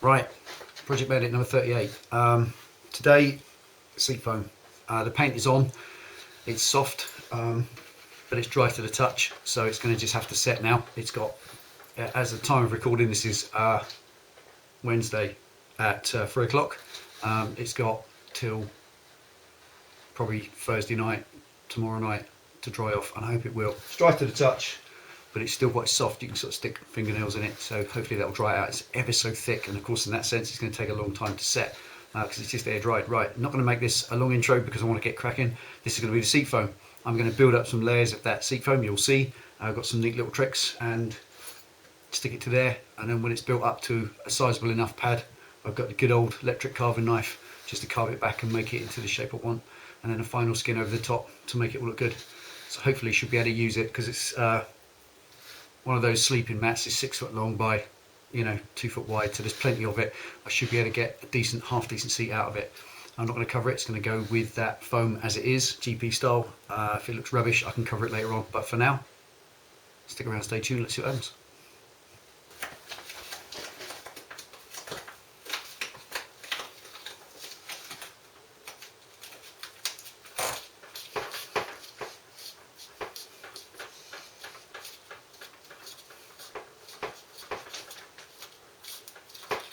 Right, Project Bandit number 38. Today, seat foam. The paint is on, it's soft, but it's dry to the touch, so it's going to just have to set now. It's got, as the time of recording, this is Wednesday at 3 o'clock. It's got till probably Thursday night, tomorrow night to dry off, and I hope it will. It's dry to the touch, but it's still quite soft. You can sort of stick fingernails in it, so hopefully that'll dry out. It's ever so thick, and of course in that sense it's going to take a long time to set because it's just air dried. Right, I'm not going to make this a long intro because I want to get cracking. This is going to be the seat foam. I'm going to build up some layers of that seat foam. You'll see I've got some neat little tricks, and stick it to there, and then when it's built up to a sizable enough pad, I've got the good old electric carving knife just to carve it back and make it into the shape I want, and then a final skin over the top to make it all look good. So hopefully you should be able to use it, because it's one of those sleeping mats. Is 6 foot long by 2 foot wide, so there's plenty of it. I should be able to get a decent, half decent seat out of it. I'm not going to cover it. It's going to go with that foam as it is, GP style. If it looks rubbish, I can cover it later on, but for now, stick around, stay tuned, let's see what happens.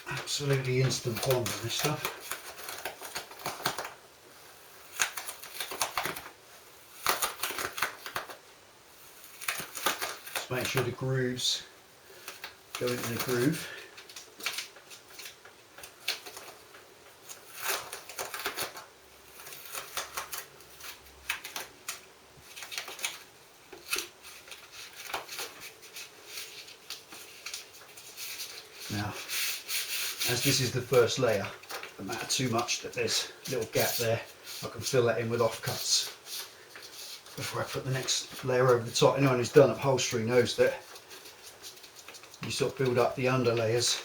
Absolutely instant bond on this stuff. Just make sure the grooves go into the groove. Now, as this is the first layer, it doesn't matter too much that there's a little gap there. I can fill that in with offcuts before I put the next layer over the top. Anyone who's done upholstery knows that you sort of build up the under layers,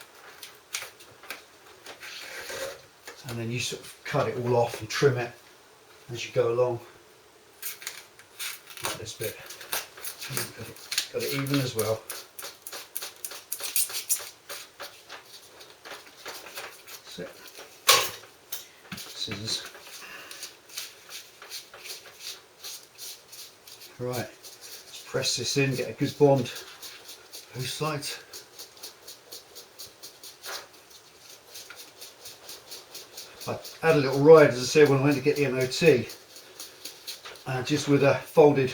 and then you sort of cut it all off and trim it as you go along, like this bit. Got it even as well. Scissors. Right, let's press this in, get a good bond both sides. I had a little ride, as I said, when I went to get the MOT, just with a folded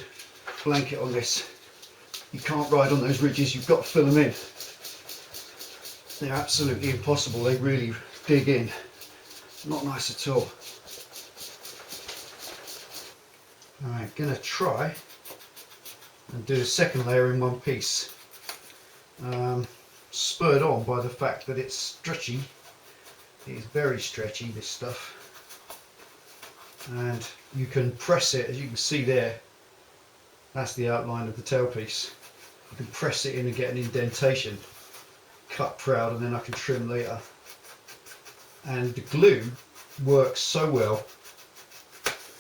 blanket on this. You can't ride on those ridges, you've got to fill them in. They're absolutely impossible, they really dig in. Not nice at all. Alright, gonna try and do a second layer in one piece. Spurred on by the fact that it's stretchy. It is very stretchy, this stuff. And you can press it, as you can see there, that's the outline of the tailpiece. You can press it in and get an indentation. Cut proud, and then I can trim later. And the glue works so well,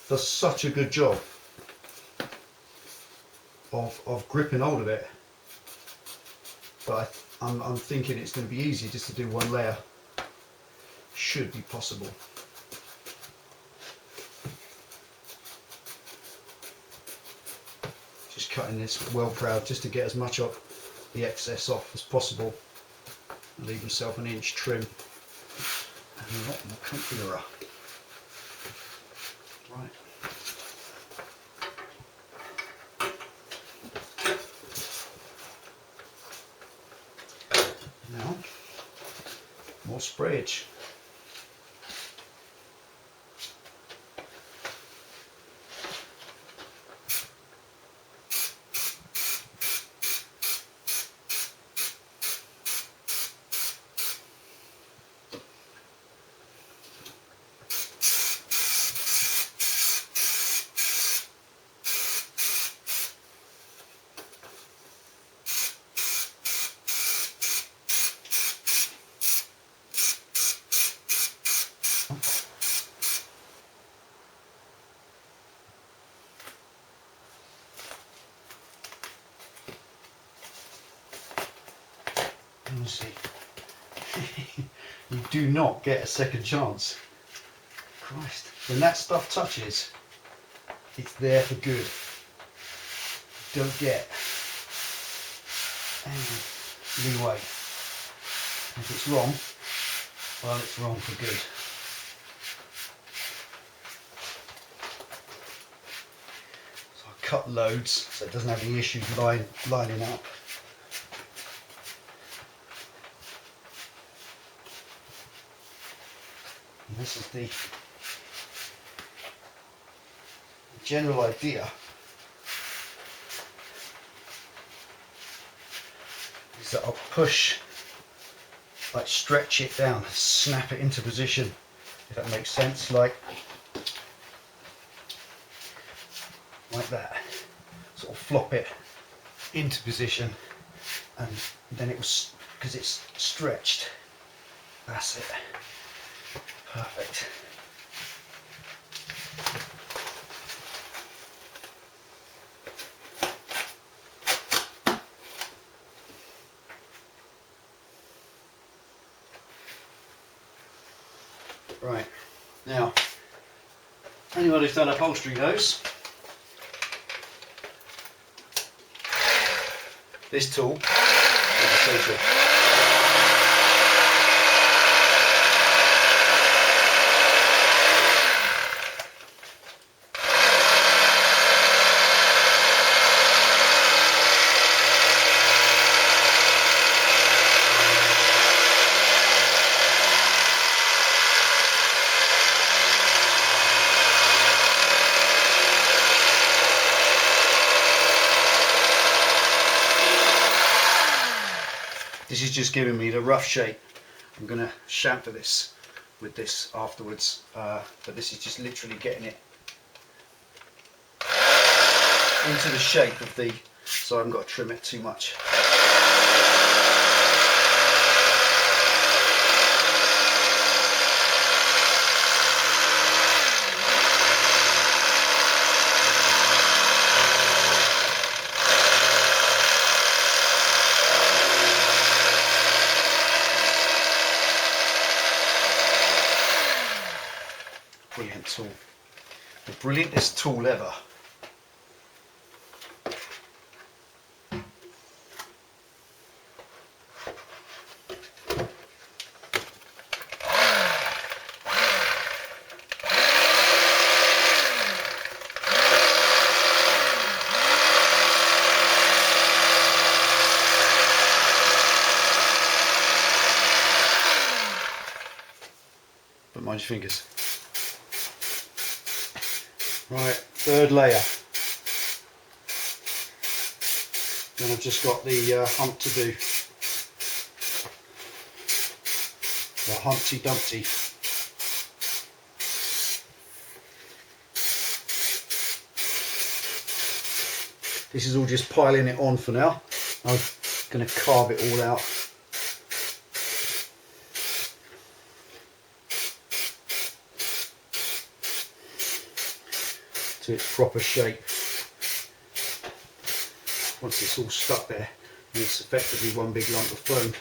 does such a good job of gripping hold of it, but I'm thinking it's going to be easy just to do one layer. Should be possible. Just cutting this well proud just to get as much of the excess off as possible. Leave myself an inch trim. And a lot more comfier. Right. Now, more sprayage. Let's see. You do not get a second chance. Christ. When that stuff touches, it's there for good. Don't get any leeway. If it's wrong, well, it's wrong for good. So I cut loads so it doesn't have any issues lining up. And this is the general idea. Is that I'll push, like stretch it down, snap it into position, if that makes sense, like that. Sort of flop it into position, and then it was, because it's stretched, that's it. Perfect. Right, now, anyone who's done upholstery knows this tool is essential. This is just giving me the rough shape. I'm going to chamfer this with this afterwards, but this is just literally getting it into the shape of the, so I haven't got to trim it too much. Brilliant tool. The brilliantest tool ever. But mind your fingers. Right, third layer. Then I've just got the hump to do. The Humpty Dumpty. This is all just piling it on for now. I'm going to carve it all out. To its proper shape. Once it's all stuck there, it's effectively one big lump of foam.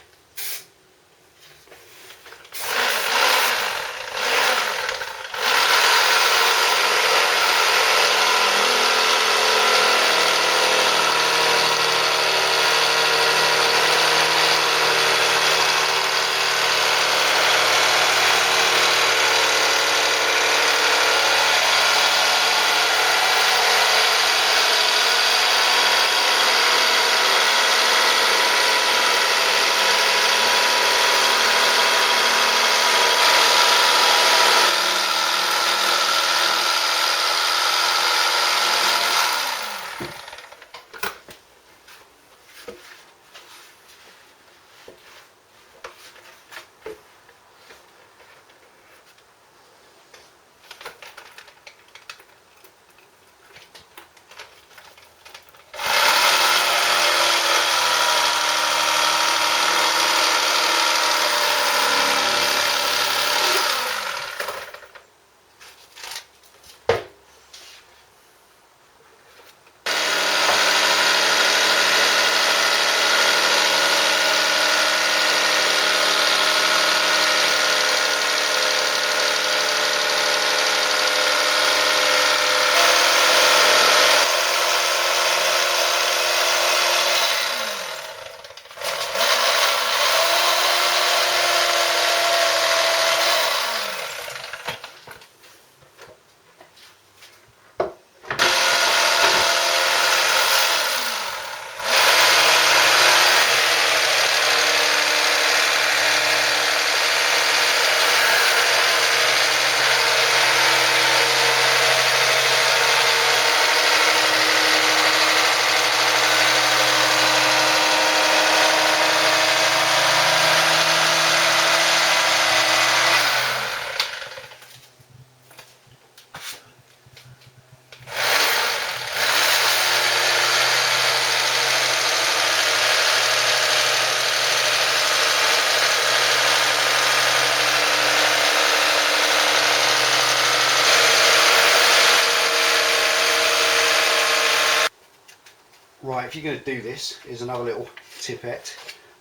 Right, if you're going to do this, here's another little tipette.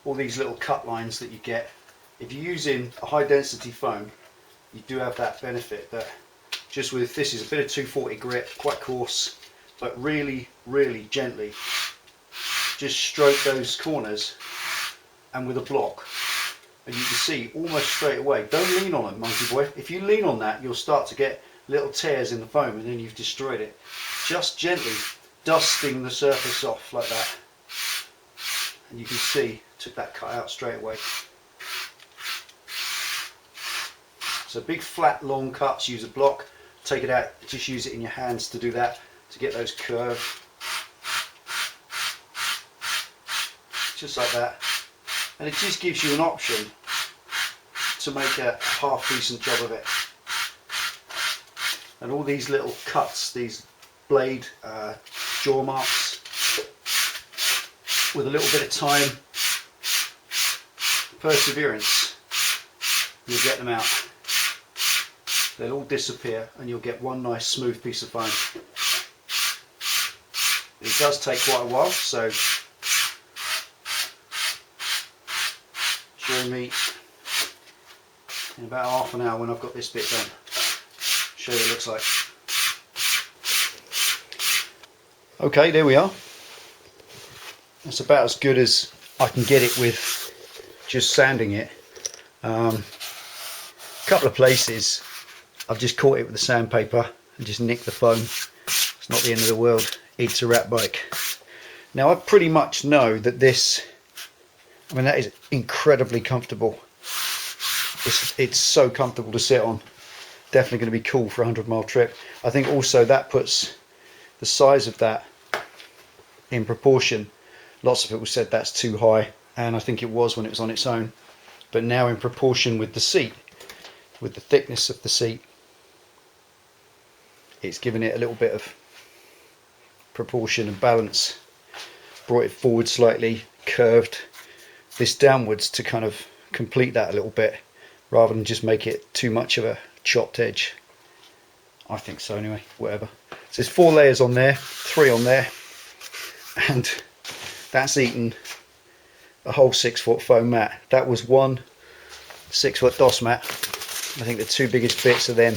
All these little cut lines that you get, if you're using a high density foam, you do have that benefit that just with this is a bit of 240 grit, quite coarse, but really, really gently, just stroke those corners and with a block, and you can see almost straight away. Don't lean on it, monkey boy. If you lean on that, you'll start to get little tears in the foam and then you've destroyed it. Just gently dusting the surface off like that, and you can see took that cut out straight away. So big flat long cuts, use a block, take it out, just use it in your hands to do that, to get those curved, just like that. And it just gives you an option to make a half decent job of it. And all these little cuts, these blade jaw marks, with a little bit of time, perseverance, you'll get them out. They'll all disappear and you'll get one nice smooth piece of foam. It does take quite a while, so show me in about half an hour when I've got this bit done. Show you what it looks like. Okay, there we are. That's about as good as I can get it with just sanding it. A couple of places I've just caught it with the sandpaper and just nicked the foam. It's not the end of the world. It's a rat bike. Now I pretty much know that this, I mean, that is incredibly comfortable. It's so comfortable to sit on. Definitely going to be cool for a 100-mile trip. I think also that puts the size of that in proportion. Lots of people said that's too high, and I think it was when it was on its own, but now in proportion with the seat, with the thickness of the seat, it's given it a little bit of proportion and balance. Brought it forward slightly, curved this downwards to kind of complete that a little bit, rather than just make it too much of a chopped edge. I think so anyway, whatever. So there's 4 layers on there, 3 on there, and that's eaten a whole 6-foot foam mat. That was one 6-foot DOS mat. I think the 2 biggest bits are them.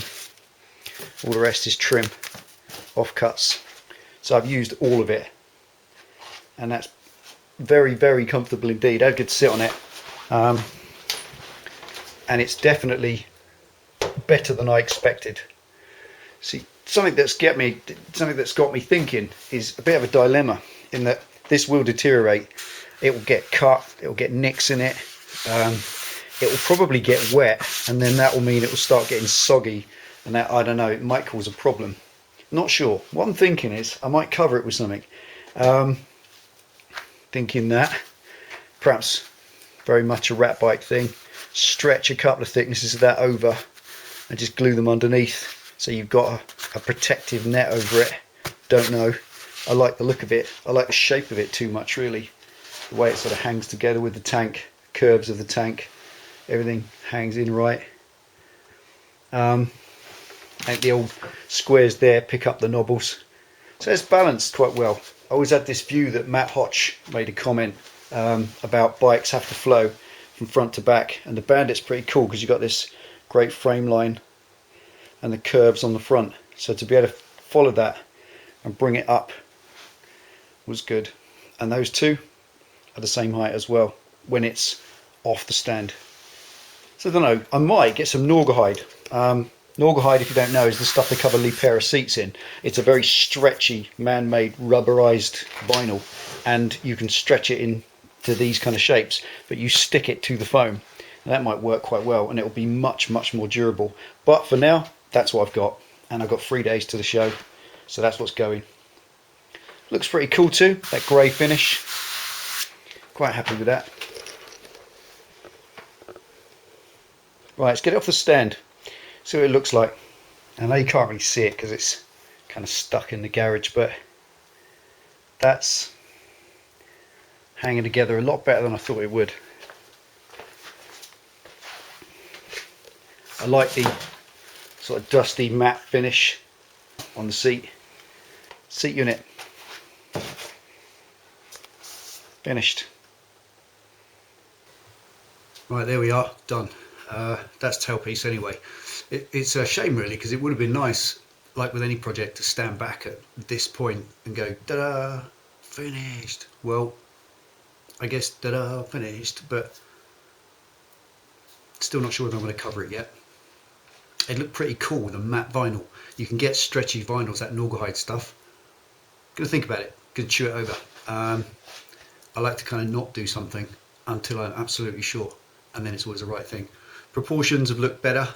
All the rest is trim, offcuts. So I've used all of it, and that's very, very comfortable indeed. I could sit on it, and it's definitely better than I expected. See, something that's got me thinking is a bit of a dilemma, in that this will deteriorate. It will get cut, it will get nicks in it, it will probably get wet, and then that will mean it will start getting soggy, and that, I don't know, it might cause a problem. Not sure. What I'm thinking is I might cover it with something. Thinking that perhaps very much a rat bike thing, stretch a couple of thicknesses of that over and just glue them underneath, so you've got a protective net over it. Don't know, I like the look of it. I like the shape of it too much, really. The way it sort of hangs together with the tank, curves of the tank, everything hangs in right. And the old squares there pick up the knobbles, so it's balanced quite well. I always had this view that Matt Hotch made a comment about bikes have to flow from front to back, and the Bandit's pretty cool because you've got this great frame line and the curves on the front, so to be able to follow that and bring it up was good. And those two are the same height as well when it's off the stand. So I don't know, I might get some Naugahyde. Naugahyde, if you don't know, is the stuff they cover Liebherr seats in. It's a very stretchy, man-made, rubberized vinyl, and you can stretch it into these kind of shapes, but you stick it to the foam, and that might work quite well, and it will be much, much more durable. But for now, that's what I've got, and I've got 3 days to the show, so that's what's going. Looks pretty cool too, that grey finish. Quite happy with that. Right, let's get it off the stand. See what it looks like. I know you can't really see it because it's kind of stuck in the garage, but that's hanging together a lot better than I thought it would. I like the sort of dusty matte finish on the seat unit. finished. Right, there we are, done. That's tailpiece anyway. It's a shame really, because it would have been nice, like with any project, to stand back at this point and go, ta-da, finished. Well, I guess ta-da, finished, but still not sure if I'm going to cover it yet. It looked pretty cool with a matte vinyl. You can get stretchy vinyls, that Naugahyde stuff. Gonna think about it, gonna chew it over. I like to kind of not do something until I'm absolutely sure, and then it's always the right thing. Proportions have looked better.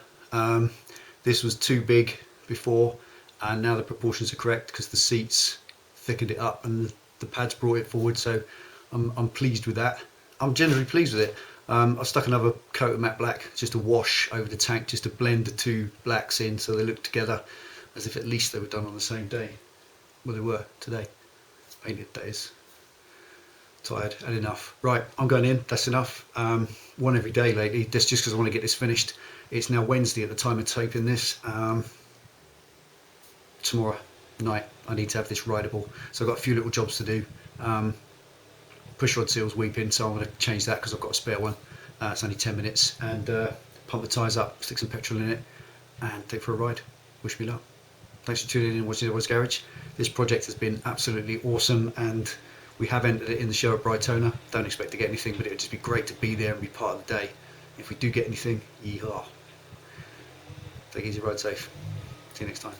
This was too big before, and now the proportions are correct because the seats thickened it up and the pads brought it forward, so I'm pleased with that. I'm generally pleased with it. I stuck another coat of matte black, just a wash over the tank, just to blend the two blacks in so they look together as if at least they were done on the same day. Well, they were today. Painted, that is. Tired, had enough. Right, I'm going in, that's enough. One every day lately, that's just because I want to get this finished. It's now Wednesday at the time of taping this. Tomorrow night I need to have this rideable, so I've got a few little jobs to do. Pushrod seal's weeping, so I'm going to change that because I've got a spare one. It's only 10 minutes, and pump the tyres up, stick some petrol in it, and take for a ride. Wish me luck. Thanks for tuning in and watching Delboy's Garage. This project has been absolutely awesome, and we have entered it in the show at Brightona. Don't expect to get anything, but it would just be great to be there and be part of the day. If we do get anything, yeehaw. Take it easy, ride safe. See you next time.